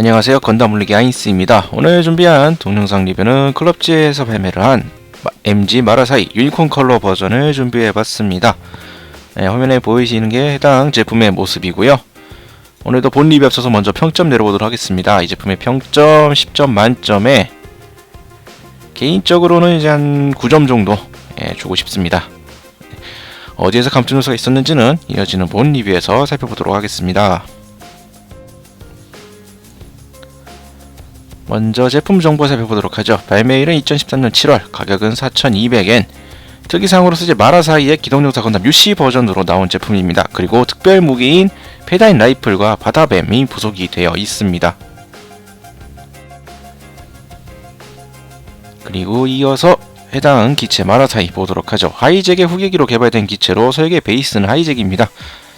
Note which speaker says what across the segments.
Speaker 1: 안녕하세요, 건담 올리기 아인스입니다. 오늘 준비한 동영상 리뷰는 클럽지에서 발매를 한 MG 마라사이 유니콘 컬러 버전을 준비해봤습니다. 화면에 보이시는 게 해당 제품의 모습이고요. 오늘도 본 리뷰 앞서서 먼저 평점 내려보도록 하겠습니다. 이 제품의 평점 10점 만점에 개인적으로는 이제 한 9점 정도 주고 싶습니다. 어디에서 감점 요소가 있었는지는 이어지는 본 리뷰에서 살펴보도록 하겠습니다. 먼저 제품 정보 살펴보도록 하죠. 발매일은 2013년 7월, 가격은 4,200엔. 특이사항으로서 이제 마라사이의 기동용사 건담 UC 버전으로 나온 제품입니다. 그리고 특별 무기인 페다인 라이플과 바다뱀이 부속이 되어 있습니다. 그리고 이어서 해당 기체 마라사이 보도록 하죠. 하이잭의 후계기로 개발된 기체로 설계 베이스는 하이잭입니다.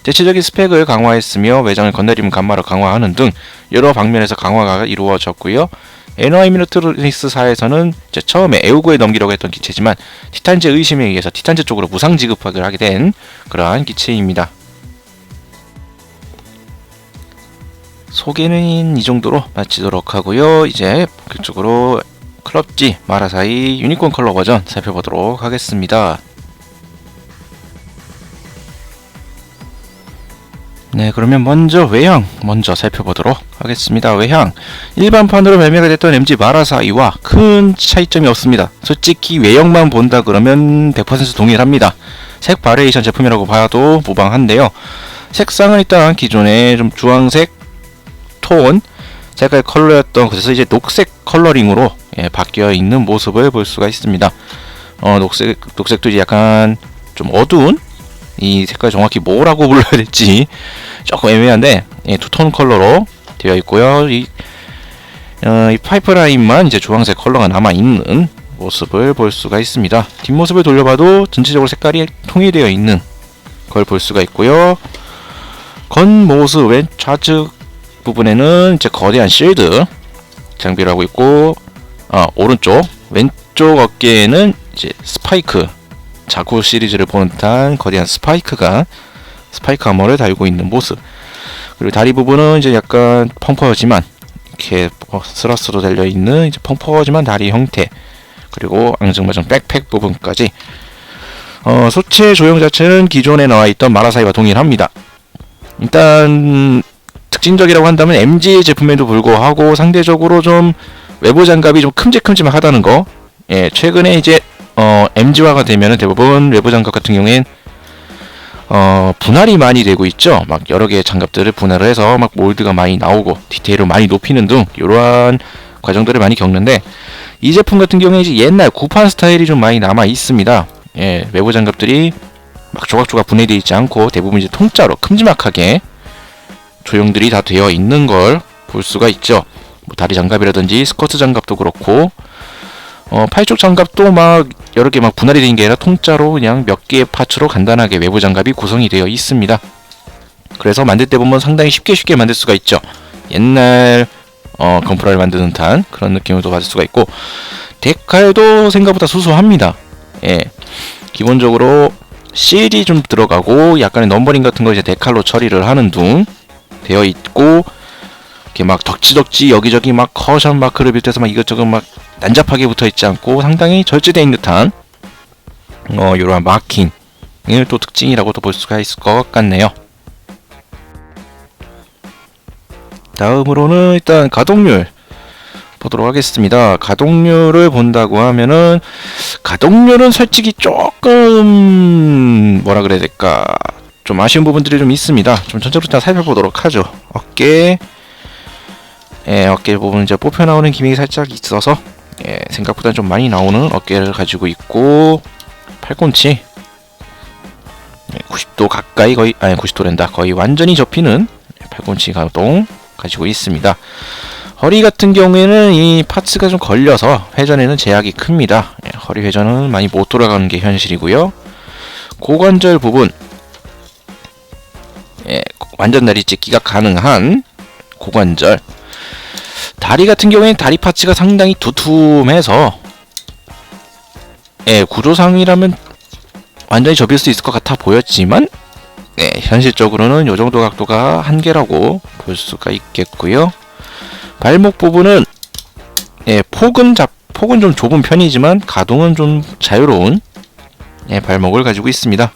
Speaker 1: 대체적인 스펙을 강화했으며 외장을 건드림 감마를 강화하는 등 여러 방면에서 강화가 이루어졌고요. NY 미니트리스사에서는 처음에 에우고에 넘기려고 했던 기체지만 티탄제 의심에 의해서 티탄제 쪽으로 무상 지급을 하게 된 그러한 기체입니다. 소개는 이 정도로 마치도록 하고요. 이제 본격적으로 클럽지 마라사이 유니콘 컬러 버전 살펴보도록 하겠습니다. 네, 그러면 먼저 외형 살펴보도록 하겠습니다. 외형 일반판으로 발매가 됐던 MG 마라사이와 큰 차이점이 없습니다. 솔직히 외형만 본다 그러면 100% 동일합니다. 색 바리에이션 제품이라고 봐도 무방한데요. 색상은 일단 기존의 좀 주황색 톤 색깔 컬러였던 곳에서 이제 녹색 컬러링으로 바뀌어 있는 모습을 볼 수가 있습니다. 녹색도 이제 약간 좀 어두운 이 색깔 정확히 뭐라고 불러야 될지 조금 애매한데 투톤 컬러로 되어 있고요. 이 파이프라인만 이제 주황색 컬러가 남아 있는 모습을 볼 수가 있습니다. 뒷모습을 돌려봐도 전체적으로 색깔이 통일되어 있는 걸 볼 수가 있고요. 겉모습 왼 좌측 부분에는 이제 거대한 실드 장비를 하고 있고, 오른쪽 왼쪽 어깨에는 이제 스파이크 자쿠 시리즈를 보는 듯한 거대한 스파이크 아머를 달고 있는 모습. 그리고 다리 부분은 이제 약간 펑퍼지만 이렇게 스러스로 달려 있는 이제 펑퍼지만 다리 형태. 그리고 앙증맞은 백팩 부분까지. 소체 조형 자체는 기존에 나와 있던 마라사이와 동일합니다. 일단 특징적이라고 한다면 MG 제품에도 불구하고 상대적으로 좀 외부 장갑이 좀 큼직큼직하다는 거. 최근에 이제 MG화가 되면은 대부분 외부 장갑 같은 경우엔 분할이 많이 되고 있죠. 막 여러 개의 장갑들을 분할을 해서 막 몰드가 많이 나오고 디테일을 많이 높이는 등 이러한 과정들을 많이 겪는데, 이 제품 같은 경우에 이제 옛날 구판 스타일이 좀 많이 남아 있습니다. 외부 장갑들이 막 조각조각 분해되어 있지 않고 대부분 이제 통짜로 큼지막하게 조형들이 다 되어 있는 걸 볼 수가 있죠. 뭐 다리 장갑이라든지 스커트 장갑도 그렇고, 팔쪽 장갑도 막 여러 개 막 분할이 된 게 아니라 통짜로 그냥 몇 개의 파츠로 간단하게 외부 장갑이 구성이 되어 있습니다. 그래서 만들 때 보면 상당히 쉽게 만들 수가 있죠. 옛날 건프라를 만드는 듯한 그런 느낌을 또 받을 수가 있고, 데칼도 생각보다 수수합니다. 기본적으로 실이 좀 들어가고 약간의 넘버링 같은 거 이제 데칼로 처리를 하는 둥 되어 있고, 이렇게 막 덕지덕지 여기저기 막 커션 마크를 비롯해서 막 이것저것 막 난잡하게 붙어 있지 않고 상당히 절제되어 있는 듯한 이러한 마킹을 또 특징이라고도 볼 수가 있을 것 같네요. 다음으로는 일단 가동률 보도록 하겠습니다. 가동률을 본다고 하면은 가동률은 솔직히 조금 뭐라 그래야 될까, 좀 아쉬운 부분들이 좀 있습니다. 좀 전체부터 살펴보도록 하죠. 어깨 부분 이제 뽑혀 나오는 기믹이 살짝 있어서 생각보다 좀 많이 나오는 어깨를 가지고 있고, 팔꿈치 90도 가까이 거의 90도랜다 거의 완전히 접히는 팔꿈치 가동 가지고 있습니다. 허리 같은 경우에는 이 파츠가 좀 걸려서 회전에는 제약이 큽니다. 허리 회전은 많이 못 돌아가는 게 현실이고요. 고관절 부분 완전 다리 찢기가 가능한 고관절. 다리 같은 경우에는 다리 파츠가 상당히 두툼해서 구조상이라면 완전히 접일 수 있을 것 같아 보였지만 현실적으로는 이 정도 각도가 한계라고 볼 수가 있겠고요. 발목 부분은 폭은 좀 좁은 편이지만 가동은 좀 자유로운 발목을 가지고 있습니다.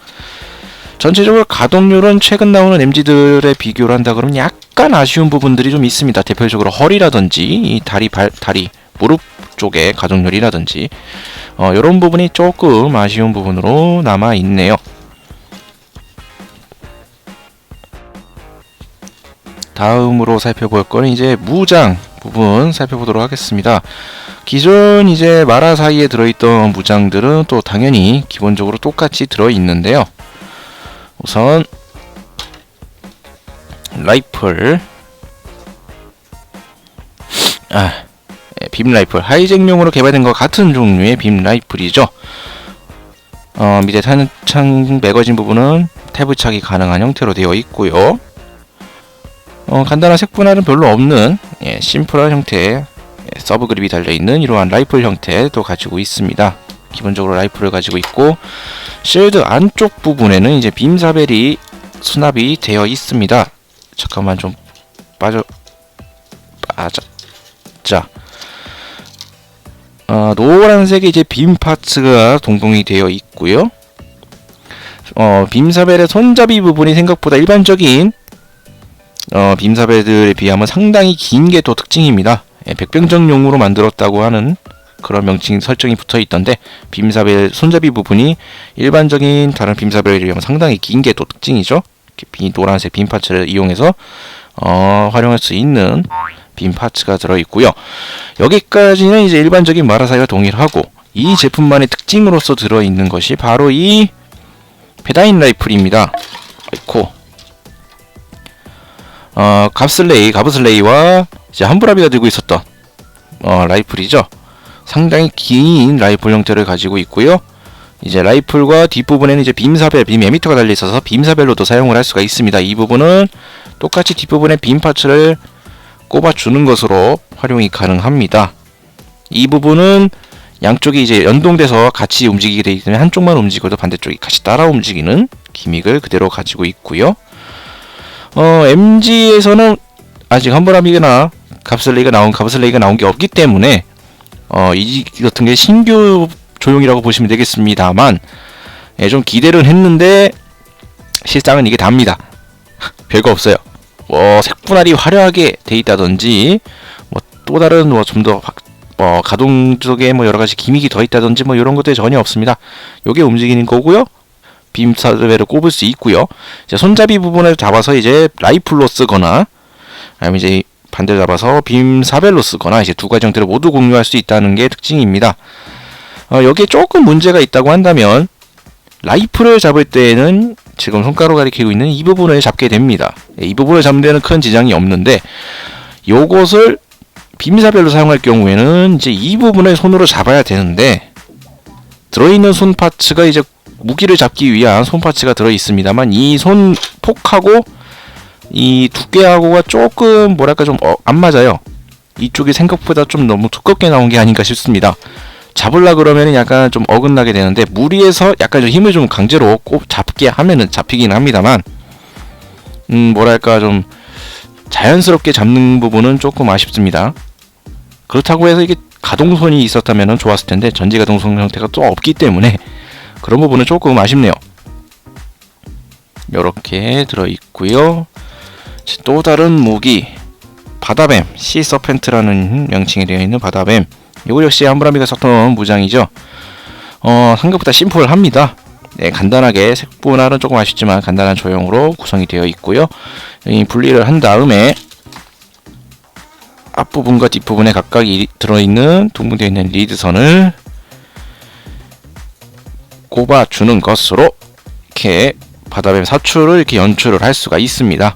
Speaker 1: 전체적으로 가동률은 최근 나오는 MG들에 비교를 한다 그러면 약간 아쉬운 부분들이 좀 있습니다. 대표적으로 허리라든지 이 다리, 무릎 쪽의 가동률이라든지 이런 부분이 조금 아쉬운 부분으로 남아 있네요. 다음으로 살펴볼 거는 이제 무장 부분 살펴보도록 하겠습니다. 기존 이제 마라 사이에 들어있던 무장들은 또 당연히 기본적으로 똑같이 들어있는데요. 우선 라이플, 빔 라이플, 하이잭용으로 개발된 것 같은 종류의 빔 라이플이죠. 밑에 탄창 매거진 부분은 탭 착이 가능한 형태로 되어 있고요. 간단한 색 분할은 별로 없는 심플한 형태의 서브 그립이 달려있는 이러한 라이플 형태도 가지고 있습니다. 기본적으로 라이플을 가지고 있고, 쉴드 안쪽 부분에는 이제 빔사벨이 수납이 되어 있습니다. 잠깐만 좀 자, 노란색의 이제 빔 파츠가 동봉이 되어 있고요. 빔사벨의 손잡이 부분이 생각보다 일반적인 빔사벨들에 비하면 상당히 긴 게 또 특징입니다. 백병정용으로 만들었다고 하는 그런 명칭 설정이 붙어 있던데, 빔사벨 손잡이 부분이 일반적인 다른 빔사벨에 비하면 상당히 긴 게 또 특징이죠. 노란색 빔 파츠를 이용해서 활용할 수 있는 빔 파츠가 들어 있고요. 여기까지는 이제 일반적인 마라사이와 동일하고, 이 제품만의 특징으로서 들어 있는 것이 바로 이 페다인 라이플입니다. 아이코. 가브슬레이와 이제 함부라비가 들고 있었던 라이플이죠. 상당히 긴 라이플 형태를 가지고 있고요. 이제 라이플과 뒷부분에는 이제 빔사벨, 빔 에미터가 달려 있어서 빔사벨로도 사용을 할 수가 있습니다. 이 부분은 똑같이 뒷부분에 빔 파츠를 꼽아주는 것으로 활용이 가능합니다. 이 부분은 양쪽이 이제 연동돼서 같이 움직이게 되기 때문에 한쪽만 움직여도 반대쪽이 같이 따라 움직이는 기믹을 그대로 가지고 있고요. MG에서는 아직 함부라비나 갑슬레이가 나온 게 없기 때문에 이 같은 게 신규 조용이라고 보시면 되겠습니다만, 좀 기대를 했는데 실상은 이게 답니다. 별거 없어요. 색분할이 화려하게 돼 있다든지, 또 다른 좀 더 가동 쪽에 여러 가지 기믹이 더 있다든지 이런 것들이 전혀 없습니다. 요게 움직이는 거고요. 빔사벨을 꼽을 수 있고요. 이제 손잡이 부분을 잡아서 이제 라이플로 쓰거나, 아니면 이제 반대로 잡아서 빔사벨로 쓰거나, 이제 두 가지 형태를 모두 공유할 수 있다는 게 특징입니다. 여기에 조금 문제가 있다고 한다면, 라이플을 잡을 때에는 지금 손가락으로 가리키고 있는 이 부분을 잡게 됩니다. 이 부분을 잡는 데는 큰 지장이 없는데, 요것을 빔사벨로 사용할 경우에는 이제 이 부분을 손으로 잡아야 되는데, 들어있는 손 파츠가 이제 무기를 잡기 위한 손 파츠가 들어 있습니다만, 이 손 폭하고 이 두께하고가 조금 좀 안 맞아요. 이쪽이 생각보다 좀 너무 두껍게 나온 게 아닌가 싶습니다. 잡으려 그러면 약간 좀 어긋나게 되는데, 무리해서 약간 좀 힘을 좀 강제로 꼭 잡게 하면은 잡히긴 합니다만, 좀 자연스럽게 잡는 부분은 조금 아쉽습니다. 그렇다고 해서 이게 가동손이 있었다면 좋았을 텐데, 전지 가동손 형태가 또 없기 때문에 그런 부분은 조금 아쉽네요. 이렇게 들어있고요. 또 다른 무기, 바다뱀, 시 서펜트라는 명칭이 되어 있는 바다뱀. 이거 역시 함부라비가 썼던 무장이죠. 생각보다 심플합니다. 간단하게 색분할은 조금 아쉽지만 간단한 조형으로 구성이 되어 있고요. 여기 분리를 한 다음에 앞부분과 뒷부분에 각각 들어있는 동봉되어 있는 리드선을 꼽아주는 것으로 이렇게 바다뱀 사출을 이렇게 연출을 할 수가 있습니다.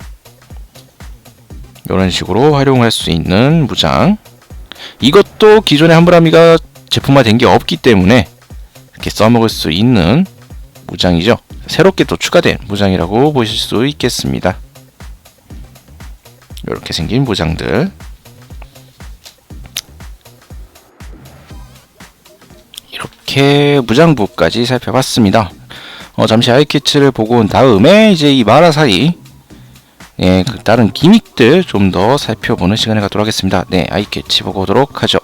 Speaker 1: 이런 식으로 활용할 수 있는 무장. 이것도 기존에 함부라비가 제품화된 게 없기 때문에 이렇게 써먹을 수 있는 무장이죠. 새롭게 또 추가된 무장이라고 보실 수 있겠습니다. 이렇게 생긴 무장들. 이렇게 무장부까지 살펴봤습니다. 잠시 아이캐치를 보고 온 다음에 이제 이 마라사이 네, 그 다른 기믹들 좀 더 살펴보는 시간을 갖도록 하겠습니다. 네, 아이캐치 보고 오도록 하죠.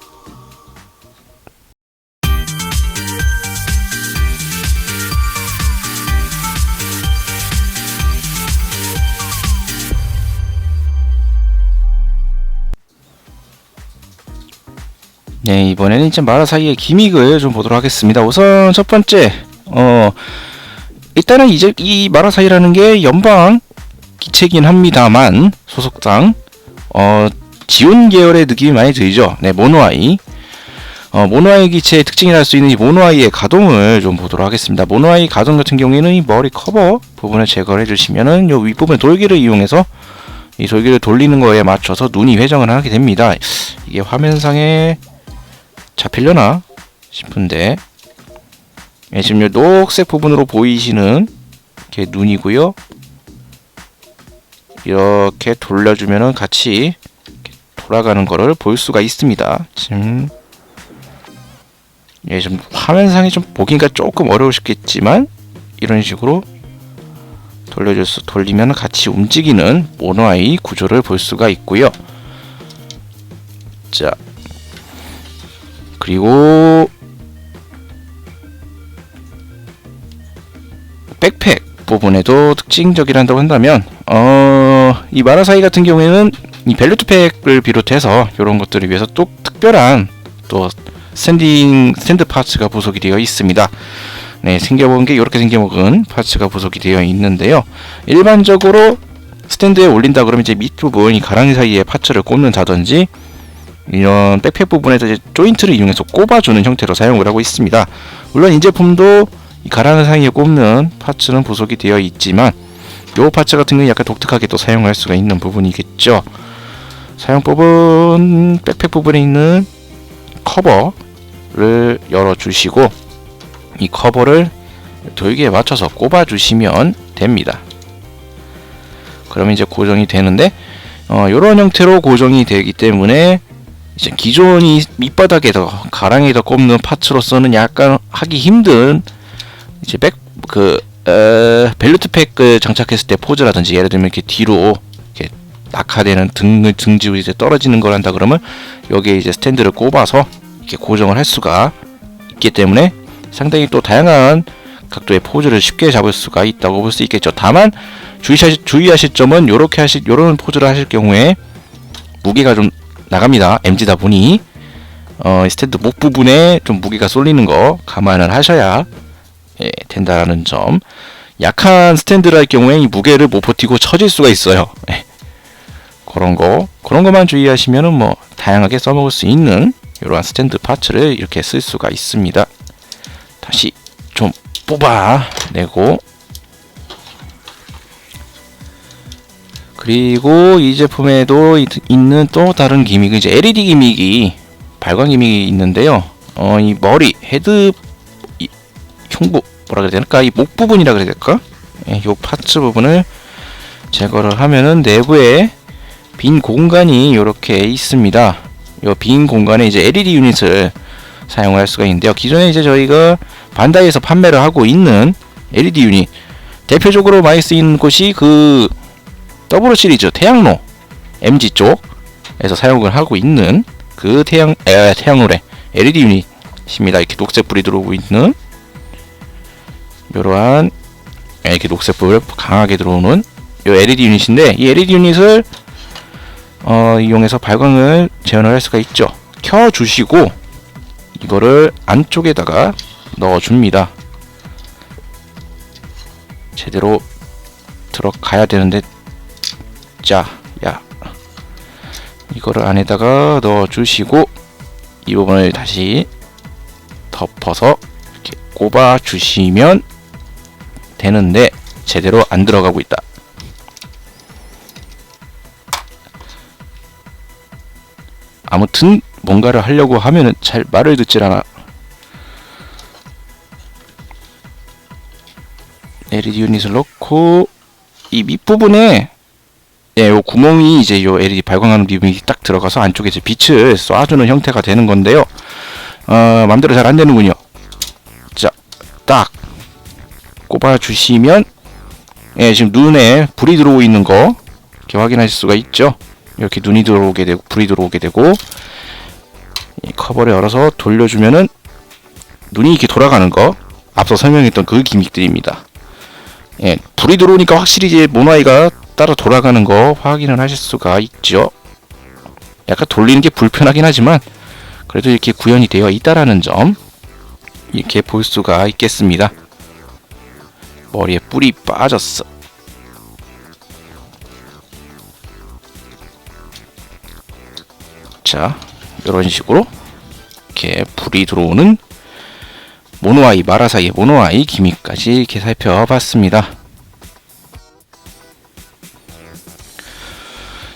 Speaker 1: 네, 이번에는 이제 마라 사이의 기믹을 좀 보도록 하겠습니다. 우선 첫 번째, 일단은 이제 이 마라 사이라는 게 연방 기체긴 합니다만 소속상 지온 계열의 느낌이 많이 들죠. 네, 모노아이. 모노아이 기체의 특징이라 할 수 있는 이 모노아이의 가동을 좀 보도록 하겠습니다. 모노아이 가동 같은 경우에는 이 머리 커버 부분을 제거를 해주시면은 요 윗부분 돌기를 이용해서 이 돌기를 돌리는 거에 맞춰서 눈이 회전을 하게 됩니다. 이게 화면상에 잡히려나 싶은데, 네, 지금 요 녹색 부분으로 보이시는 게 눈이고요. 이렇게 돌려주면은 같이 이렇게 돌아가는 거를 볼 수가 있습니다. 지금 예, 좀 화면상에 좀 보기가 조금 어려우시겠지만 이런 식으로 돌리면 같이 움직이는 모노아이 구조를 볼 수가 있고요. 자, 그리고 백팩 부분에도 특징적이란다고 한다면 이 마라사이 같은 경우에는 이 벨루트팩을 비롯해서 이런 것들을 위해서 또 특별한 또 스탠드 파츠가 부속이 되어 있습니다. 네, 생겨본 게 이렇게 생겨먹은 파츠가 부속이 되어 있는데요. 일반적으로 스탠드에 올린다 그러면 이제 밑부분 이 가랑이 사이에 파츠를 꼽는다든지 이런 백팩 부분에서 이제 조인트를 이용해서 꼽아주는 형태로 사용을 하고 있습니다. 물론 이 제품도 이 가랑이 사이에 꼽는 파츠는 부속이 되어 있지만 이 파츠 같은 경우는 약간 독특하게 또 사용할 수가 있는 부분이겠죠. 사용법은 백팩 부분에 있는 커버를 열어주시고 이 커버를 돌기에 맞춰서 꼽아주시면 됩니다. 그러면 이제 고정이 되는데 이런 형태로 고정이 되기 때문에 이제 기존이 밑바닥에서 가랑이에다 꼽는 파츠로서는 약간 하기 힘든 이제 벨루트팩을 장착했을 때 포즈라든지 예를 들면 이렇게 뒤로 이렇게 낙하되는 등지로 이제 떨어지는 걸 한다 그러면 여기에 이제 스탠드를 꼽아서 이렇게 고정을 할 수가 있기 때문에 상당히 또 다양한 각도의 포즈를 쉽게 잡을 수가 있다고 볼 수 있겠죠. 다만 주의하실 점은 요런 포즈를 하실 경우에 무게가 좀 나갑니다. MG다 보니 스탠드 목 부분에 좀 무게가 쏠리는 거 감안을 하셔야 된다는 점. 약한 스탠드를 할 경우에 이 무게를 못 버티고 처질 수가 있어요. 그런 거만 주의하시면은 뭐 다양하게 써먹을 수 있는 이러한 스탠드 파츠를 이렇게 쓸 수가 있습니다. 다시 좀 뽑아내고, 그리고 이 제품에도 있는 또 다른 기믹은 이제 LED 기믹이 발광 기믹이 있는데요. 이 머리 헤드 흉부 뭐라 그래야 될까? 이 목 부분이라 그래야 될까? 이 파츠 부분을 제거를 하면은 내부에 빈 공간이 이렇게 있습니다. 이 빈 공간에 이제 LED 유닛을 사용할 수가 있는데요. 기존에 이제 저희가 반다이에서 판매를 하고 있는 LED 유닛, 대표적으로 많이 쓰이는 곳이 그 더블 시리즈 태양로 MG 쪽에서 사용을 하고 있는 그 태양로래 LED 유닛입니다. 이렇게 녹색 불이 들어오고 있는 이러한 이렇게 녹색 불 강하게 들어오는 이 LED 유닛인데, 이 LED 유닛을 이용해서 발광을 재현을 할 수가 있죠. 켜주시고 이거를 안쪽에다가 넣어줍니다. 제대로 들어가야 되는데, 자, 이거를 안에다가 넣어주시고 이 부분을 다시 덮어서 이렇게 꼽아주시면 되는데 제대로 안 들어가고 있다. 아무튼 뭔가를 하려고 하면은 잘 말을 듣질 않아. LED 유닛을 넣고 이 밑부분에 요 구멍이 이제 요 LED 발광하는 부분이 딱 들어가서 안쪽에 이제 빛을 쏴주는 형태가 되는 건데요. 맘대로 잘 안 되는군요. 자, 딱 꼽아주시면 지금 눈에 불이 들어오고 있는 거 이렇게 확인하실 수가 있죠. 이렇게 눈이 들어오게 되고 불이 들어오게 되고 이 커버를 열어서 돌려주면은 눈이 이렇게 돌아가는 거 앞서 설명했던 그 기믹들입니다. 예, 불이 들어오니까 확실히 이제 모노아이가 따라 돌아가는 거 확인을 하실 수가 있죠. 약간 돌리는 게 불편하긴 하지만 그래도 이렇게 구현이 되어 있다라는 점 이렇게 볼 수가 있겠습니다. 머리에 뿔이 빠졌어. 자, 이런 식으로 이렇게 불이 들어오는 모노아이, 마라사이의 모노아이 기믹까지 이렇게 살펴봤습니다.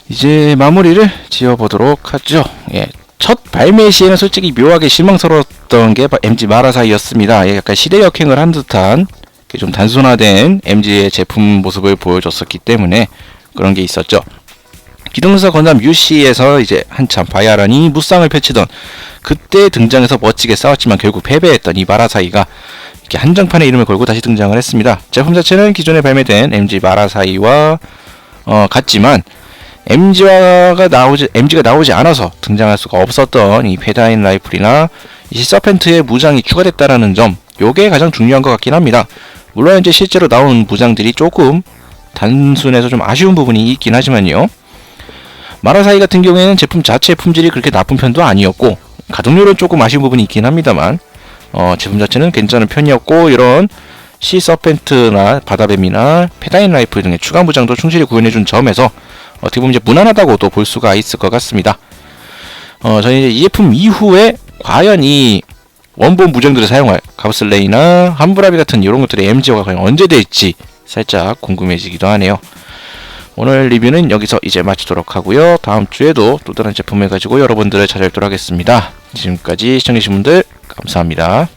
Speaker 1: 이제 마무리를 지어보도록 하죠. 예, 첫 발매 시에는 솔직히 묘하게 실망스러웠던 게 MG 마라사이였습니다. 예, 약간 시대 역행을 한 듯한 좀 단순화된 MG의 제품 모습을 보여줬었기 때문에 그런 게 있었죠. 기동전사 건담 UC에서 이제 한참 바야란이 무쌍을 펼치던 그때 등장해서 멋지게 싸웠지만 결국 패배했던 이 마라사이가 이렇게 한정판의 이름을 걸고 다시 등장을 했습니다. 제품 자체는 기존에 발매된 MG 마라사이와 같지만 MG가 나오지 않아서 등장할 수가 없었던 이 페다인 라이플이나 이 서펜트의 무장이 추가됐다라는 점, 요게 가장 중요한 것 같긴 합니다. 물론 이제 실제로 나온 무장들이 조금 단순해서 좀 아쉬운 부분이 있긴 하지만요. 마라사이 같은 경우에는 제품 자체의 품질이 그렇게 나쁜 편도 아니었고 가동률은 조금 아쉬운 부분이 있긴 합니다만 제품 자체는 괜찮은 편이었고 이런 시 서펜트나 바다뱀이나 페다인 라이플 등의 추가 무장도 충실히 구현해준 점에서 어떻게 보면 이제 무난하다고도 볼 수가 있을 것 같습니다. 저는 이제 이 제품 이후에 과연 이 원본 무장들을 사용할 가브슬레이나 함브라비 같은 이런 것들의 MG가 과연 언제 될지 살짝 궁금해지기도 하네요. 오늘 리뷰는 여기서 이제 마치도록 하고요. 다음 주에도 또 다른 제품을 가지고 여러분들을 찾아뵙도록 하겠습니다. 지금까지 시청해주신 분들 감사합니다.